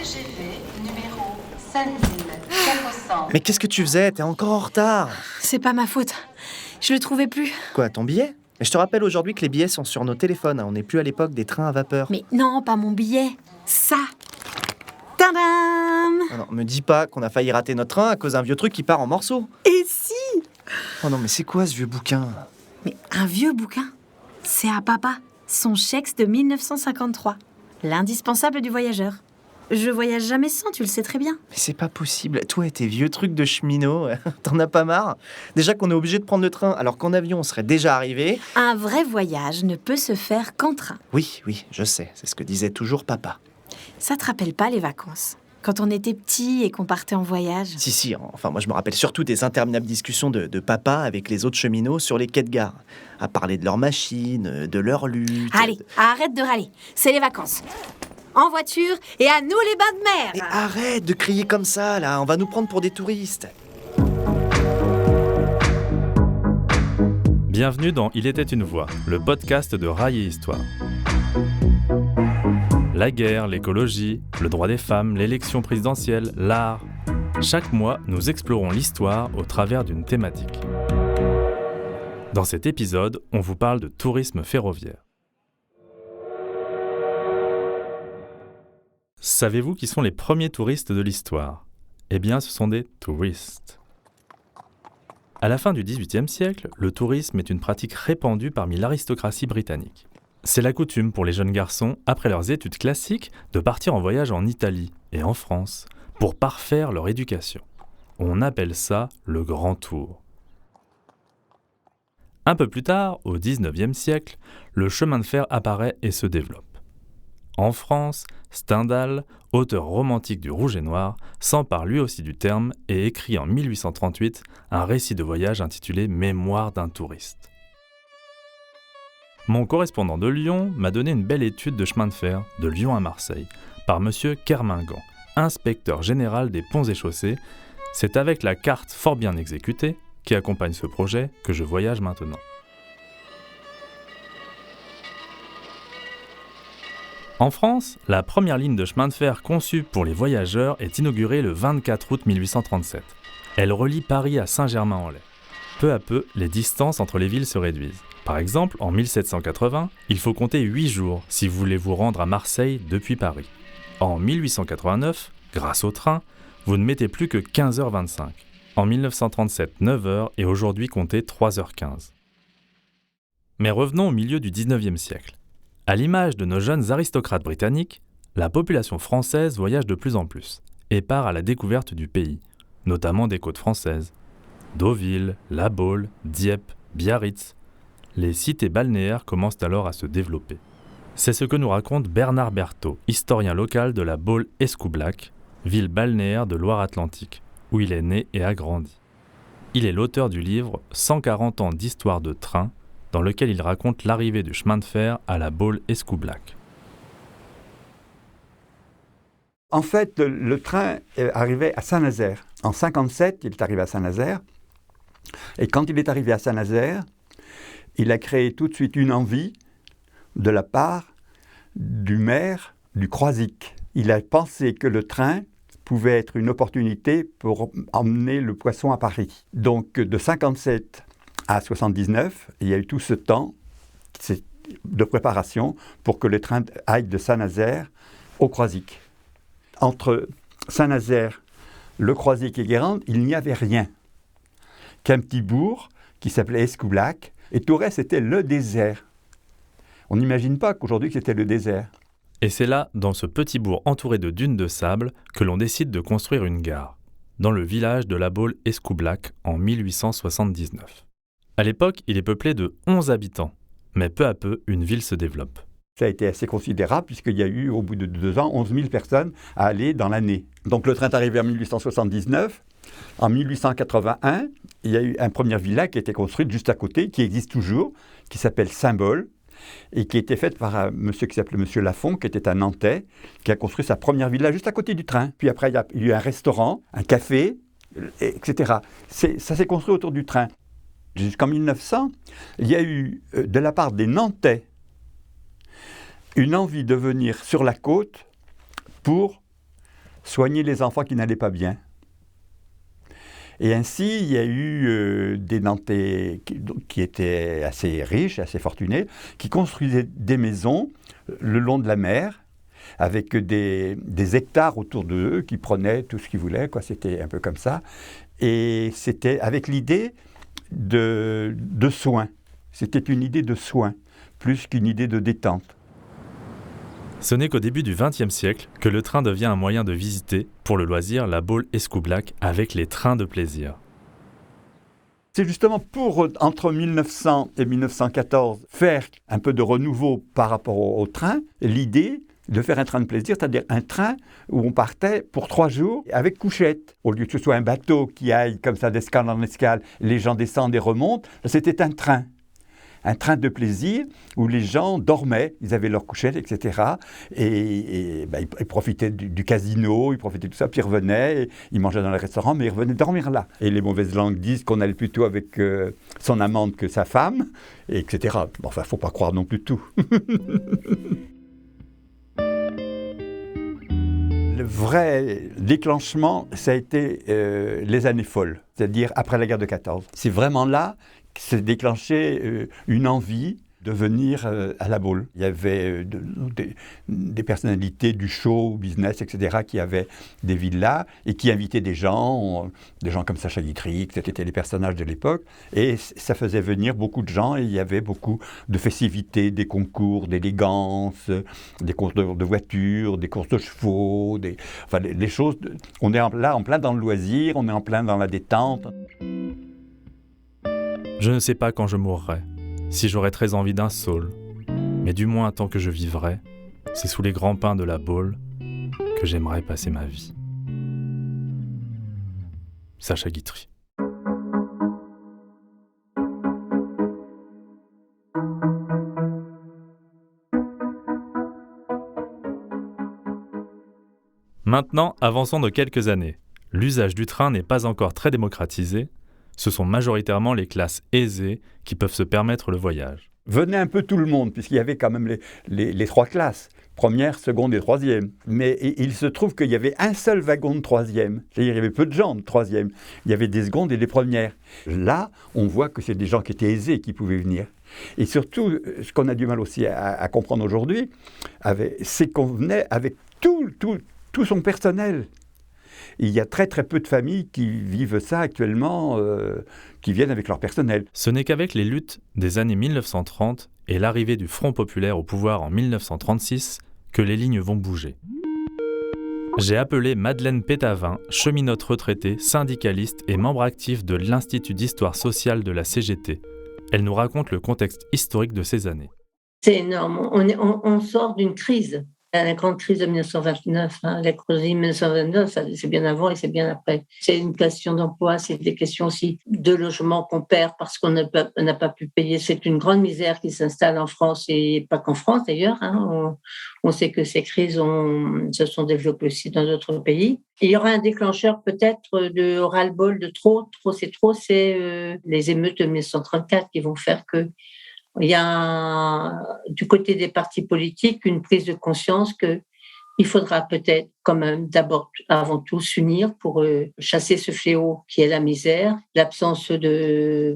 TGV numéro 5400. Mais qu'est-ce que tu faisais? T'es encore en retard. C'est pas ma faute. Je le trouvais plus. Quoi, ton billet? Mais je te rappelle aujourd'hui que les billets sont sur nos téléphones. On n'est plus à l'époque des trains à vapeur. Mais non, pas mon billet. Ça. Tadam! Oh non, me dis pas qu'on a failli rater notre train à cause d'un vieux truc qui part en morceaux. Et si? Oh non, mais c'est quoi ce vieux bouquin? Mais un vieux bouquin. C'est à papa. Son chèque de 1953. L'indispensable du voyageur. Je voyage jamais sans, tu le sais très bien. Mais c'est pas possible. Toi et tes vieux trucs de cheminot, t'en as pas marre? Déjà qu'on est obligé de prendre le train alors qu'en avion on serait déjà arrivé. Un vrai voyage ne peut se faire qu'en train. Oui, je sais. C'est ce que disait toujours papa. Ça te rappelle pas les vacances? Quand on était petit et qu'on partait en voyage? Si, enfin moi je me rappelle surtout des interminables discussions de papa avec les autres cheminots sur les quais de gare, à parler de leurs machines, de leur lutte. Allez, arrête de râler, c'est les vacances. En voiture et à nous les bains de mer. Et arrête de crier comme ça là, on va nous prendre pour des touristes. Bienvenue dans Il était une voix, le podcast de Rail et Histoire. La guerre, l'écologie, le droit des femmes, l'élection présidentielle, l'art. Chaque mois, nous explorons l'histoire au travers d'une thématique. Dans cet épisode, on vous parle de tourisme ferroviaire. Savez-vous qui sont les premiers touristes de l'histoire? Eh bien, ce sont des touristes. À la fin du XVIIIe siècle, le tourisme est une pratique répandue parmi l'aristocratie britannique. C'est la coutume pour les jeunes garçons, après leurs études classiques, de partir en voyage en Italie et en France pour parfaire leur éducation. On appelle ça le Grand Tour. Un peu plus tard, au XIXe siècle, le chemin de fer apparaît et se développe. En France, Stendhal, auteur romantique du Rouge et Noir, s'empare lui aussi du terme et écrit en 1838 un récit de voyage intitulé « Mémoires d'un touriste ». Mon correspondant de Lyon m'a donné une belle étude de chemin de fer de Lyon à Marseille par M. Kermingan, inspecteur général des ponts et chaussées. C'est avec la carte fort bien exécutée qui accompagne ce projet que je voyage maintenant. En France, la première ligne de chemin de fer conçue pour les voyageurs est inaugurée le 24 août 1837. Elle relie Paris à Saint-Germain-en-Laye. Peu à peu, les distances entre les villes se réduisent. Par exemple, en 1780, il faut compter 8 jours si vous voulez vous rendre à Marseille depuis Paris. En 1889, grâce au train, vous ne mettez plus que 15h25. En 1937, 9h et aujourd'hui comptez 3h15. Mais revenons au milieu du 19e siècle. À l'image de nos jeunes aristocrates britanniques, la population française voyage de plus en plus et part à la découverte du pays, notamment des côtes françaises. Deauville, La Baule, Dieppe, Biarritz. Les cités balnéaires commencent alors à se développer. C'est ce que nous raconte Bernard Berthaud, historien local de la Baule-Escoublac, ville balnéaire de Loire-Atlantique, où il est né et a grandi. Il est l'auteur du livre « 140 ans d'histoire de train », dans lequel il raconte l'arrivée du chemin de fer à la Baule-Escoublac. En fait, le train arrivait à Saint-Nazaire. En 1957, il est arrivé à Saint-Nazaire. Et quand il est arrivé à Saint-Nazaire, il a créé tout de suite une envie de la part du maire du Croisic. Il a pensé que le train pouvait être une opportunité pour emmener le poisson à Paris. Donc, de 1957 à 1979, il y a eu tout ce temps de préparation pour que le train aille de Saint-Nazaire au Croisic. Entre Saint-Nazaire, le Croisic et Guérande, il n'y avait rien qu'un petit bourg qui s'appelait Escoublac, et tout le reste, c'était le désert. On n'imagine pas qu'aujourd'hui c'était le désert. Et c'est là, dans ce petit bourg entouré de dunes de sable, que l'on décide de construire une gare, dans le village de la Baule-Escoublac en 1879. À l'époque, il est peuplé de 11 habitants, mais peu à peu, une ville se développe. Ça a été assez considérable puisqu'il y a eu, au bout de 2 ans, 11 000 personnes à aller dans l'année. Donc le train est arrivé en 1879. En 1881, il y a eu un premier villa qui a été construit juste à côté, qui existe toujours, qui s'appelle Saint-Bol, et qui a été faite par un monsieur qui s'appelait M. Lafont, qui était un Nantais, qui a construit sa première villa juste à côté du train. Puis après, il y a eu un restaurant, un café, etc. Ça s'est construit autour du train. Jusqu'en 1900, il y a eu, de la part des Nantais, une envie de venir sur la côte pour soigner les enfants qui n'allaient pas bien. Et ainsi, il y a eu des Nantais qui étaient assez riches, assez fortunés, qui construisaient des maisons le long de la mer, avec des hectares autour d'eux, qui prenaient tout ce qu'ils voulaient, quoi. C'était un peu comme ça. Et c'était avec l'idée de soins. C'était une idée de soins, plus qu'une idée de détente. Ce n'est qu'au début du XXe siècle que le train devient un moyen de visiter, pour le loisir, la Baule-Escoublac avec les trains de plaisir. C'est justement pour, entre 1900 et 1914, faire un peu de renouveau par rapport au train, l'idée de faire un train de plaisir, c'est-à-dire un train où on partait pour 3 jours avec couchette. Au lieu que ce soit un bateau qui aille comme ça d'escale en escale, les gens descendent et remontent, c'était un train. Un train de plaisir où les gens dormaient, ils avaient leur couchette, etc. Et ils profitaient du casino, ils profitaient de tout ça, puis ils revenaient, ils mangeaient dans les restaurants, mais ils revenaient dormir là. Et les mauvaises langues disent qu'on allait plutôt avec son amante que sa femme, etc. Bon, enfin, il ne faut pas croire non plus tout. Le vrai déclenchement, ça a été les années folles, c'est-à-dire après la guerre de 14. C'est vraiment là que s'est déclenché une envie de venir à la Baule. Il y avait des personnalités du show business, etc., qui avaient des villas et qui invitaient des gens comme Sacha Guitry, c'était les personnages de l'époque, et ça faisait venir beaucoup de gens, et il y avait beaucoup de festivités, des concours d'élégance, des courses de voitures, des courses de chevaux, les choses. On est là en plein dans le loisir, on est en plein dans la détente. Je ne sais pas quand je mourrai, si j'aurai très envie d'un saule, mais du moins tant que je vivrai, c'est sous les grands pins de la Baule que j'aimerais passer ma vie. Sacha Guitry. Maintenant, avançons de quelques années. L'usage du train n'est pas encore très démocratisé. Ce sont majoritairement les classes aisées qui peuvent se permettre le voyage. Venait un peu tout le monde, puisqu'il y avait quand même les 3 classes, première, seconde et troisième. Mais il se trouve qu'il y avait un seul wagon de troisième. C'est-à-dire qu'il y avait peu de gens de troisième. Il y avait des secondes et des premières. Là, on voit que c'est des gens qui étaient aisés qui pouvaient venir. Et surtout, ce qu'on a du mal aussi à comprendre aujourd'hui, c'est qu'on venait avec tout son personnel. Il y a très très peu de familles qui vivent ça actuellement, qui viennent avec leur personnel. Ce n'est qu'avec les luttes des années 1930 et l'arrivée du Front populaire au pouvoir en 1936 que les lignes vont bouger. J'ai appelé Madeleine Pétavin, cheminote retraitée, syndicaliste et membre actif de l'Institut d'histoire sociale de la CGT. Elle nous raconte le contexte historique de ces années. C'est énorme. On sort d'une crise. La grande crise de 1929, la crise de 1929, c'est bien avant et c'est bien après. C'est une question d'emploi, c'est des questions aussi de logement qu'on perd parce qu'on n'a pas pu payer. C'est une grande misère qui s'installe en France et pas qu'en France d'ailleurs. On sait que ces crises se sont développées aussi dans d'autres pays. Et il y aura un déclencheur peut-être de ras-le-bol, de trop, c'est les émeutes de 1934 qui vont faire que il y a du côté des partis politiques une prise de conscience qu'il faudra peut-être quand même d'abord, avant tout, s'unir pour chasser ce fléau qui est la misère, l'absence de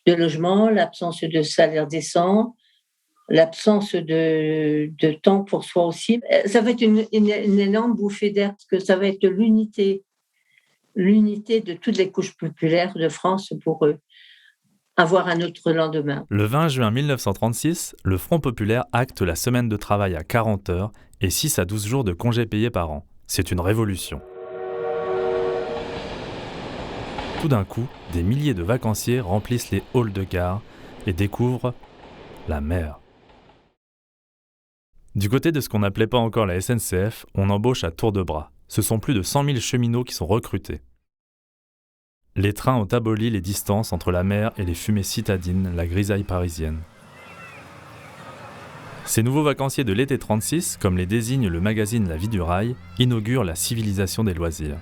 logement, l'absence de salaire décent, l'absence de temps pour soi aussi. Ça va être une énorme bouffée d'air parce que ça va être l'unité de toutes les couches populaires de France pour avoir un autre lendemain. Le 20 juin 1936, le Front populaire acte la semaine de travail à 40 heures et 6 à 12 jours de congés payés par an. C'est une révolution. Tout d'un coup, des milliers de vacanciers remplissent les halls de gare et découvrent la mer. Du côté de ce qu'on n'appelait pas encore la SNCF, on embauche à tour de bras. Ce sont plus de 100 000 cheminots qui sont recrutés. Les trains ont aboli les distances entre la mer et les fumées citadines, la grisaille parisienne. Ces nouveaux vacanciers de l'été 36, comme les désigne le magazine La Vie du Rail, inaugurent la civilisation des loisirs.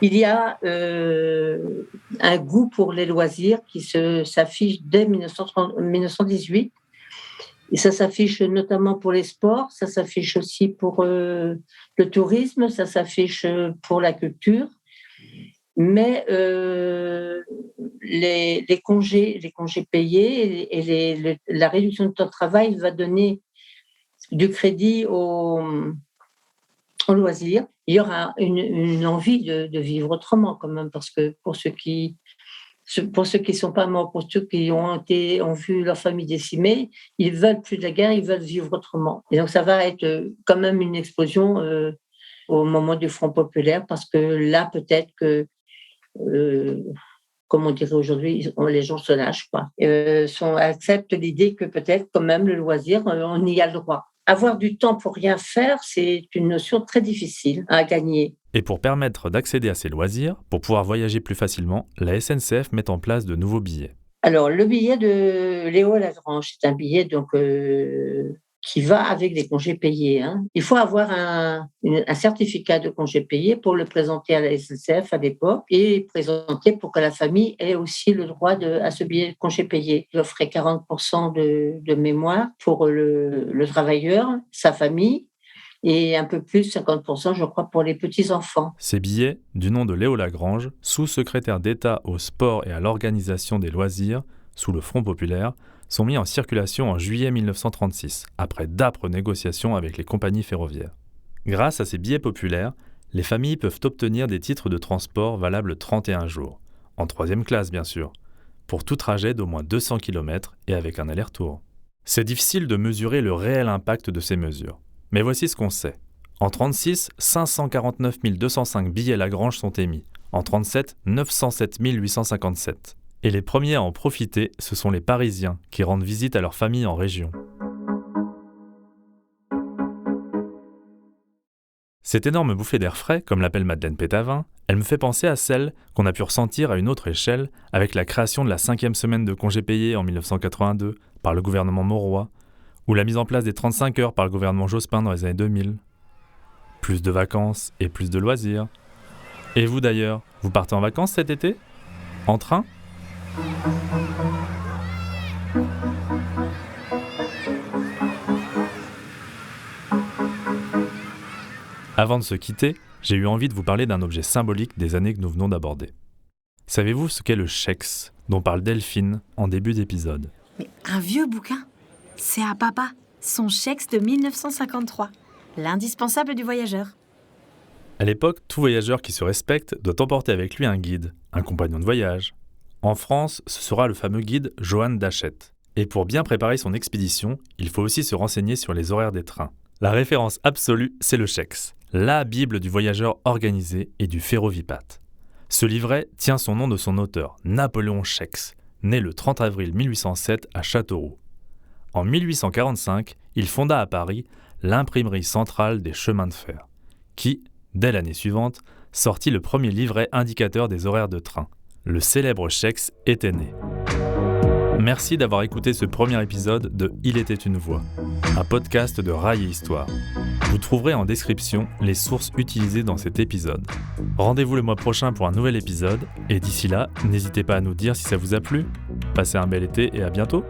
Il y a un goût pour les loisirs qui s'affiche dès 1918. Et ça s'affiche notamment pour les sports, ça s'affiche aussi pour le tourisme, ça s'affiche pour la culture. Mais les congés payés et la réduction du temps de travail va donner du crédit aux loisirs. Il y aura une envie de vivre autrement quand même, parce que pour ceux qui sont pas morts, pour ceux qui ont vu leur famille décimée, ils veulent plus de la guerre, ils veulent vivre autrement. Et donc ça va être quand même une explosion au moment du Front populaire, parce que là peut-être que comme on dirait aujourd'hui, les gens se lâchent, acceptent l'idée que peut-être quand même le loisir, on y a le droit. Avoir du temps pour rien faire, c'est une notion très difficile à gagner. Et pour permettre d'accéder à ces loisirs, pour pouvoir voyager plus facilement, la SNCF met en place de nouveaux billets. Alors, le billet de Léo Lagrange, c'est un billet qui va avec les congés payés. Il faut avoir un certificat de congés payés pour le présenter à la SNCF à l'époque et présenter pour que la famille ait aussi le droit à ce billet de congés payés. Il offrait 40% de mémoire pour le travailleur, sa famille, et un peu plus, 50%, je crois, pour les petits-enfants. Ces billets, du nom de Léo Lagrange, sous-secrétaire d'État au sport et à l'organisation des loisirs, sous le Front populaire, sont mis en circulation en juillet 1936, après d'âpres négociations avec les compagnies ferroviaires. Grâce à ces billets populaires, les familles peuvent obtenir des titres de transport valables 31 jours, en 3e classe bien sûr, pour tout trajet d'au moins 200 km et avec un aller-retour. C'est difficile de mesurer le réel impact de ces mesures. Mais voici ce qu'on sait. En 1936, 549 205 billets Lagrange sont émis. En 1937, 907 857. Et les premiers à en profiter, ce sont les Parisiens qui rendent visite à leur famille en région. Cette énorme bouffée d'air frais, comme l'appelle Madeleine Pétavin, elle me fait penser à celle qu'on a pu ressentir à une autre échelle avec la création de la 5e semaine de congés payés en 1982 par le gouvernement Mauroy, ou la mise en place des 35 heures par le gouvernement Jospin dans les années 2000. Plus de vacances et plus de loisirs. Et vous d'ailleurs, vous partez en vacances cet été ? En train ? Avant de se quitter, j'ai eu envie de vous parler d'un objet symbolique des années que nous venons d'aborder. Savez-vous ce qu'est le Chex, dont parle Delphine en début d'épisode ? Mais un vieux bouquin. C'est à papa, son Chex de 1953, l'indispensable du voyageur. À l'époque, tout voyageur qui se respecte doit emporter avec lui un guide, un compagnon de voyage. En France, ce sera le fameux guide Johann d'Hachette. Et pour bien préparer son expédition, il faut aussi se renseigner sur les horaires des trains. La référence absolue, c'est le Chex, la Bible du voyageur organisé et du ferrovipat. Ce livret tient son nom de son auteur, Napoléon Chex, né le 30 avril 1807 à Châteauroux. En 1845, il fonda à Paris l'imprimerie centrale des chemins de fer, qui, dès l'année suivante, sortit le premier livret indicateur des horaires de train. Le célèbre Chex était né. Merci d'avoir écouté ce premier épisode de Il était une voix, un podcast de Rail et Histoire. Vous trouverez en description les sources utilisées dans cet épisode. Rendez-vous le mois prochain pour un nouvel épisode, et d'ici là, n'hésitez pas à nous dire si ça vous a plu. Passez un bel été et à bientôt.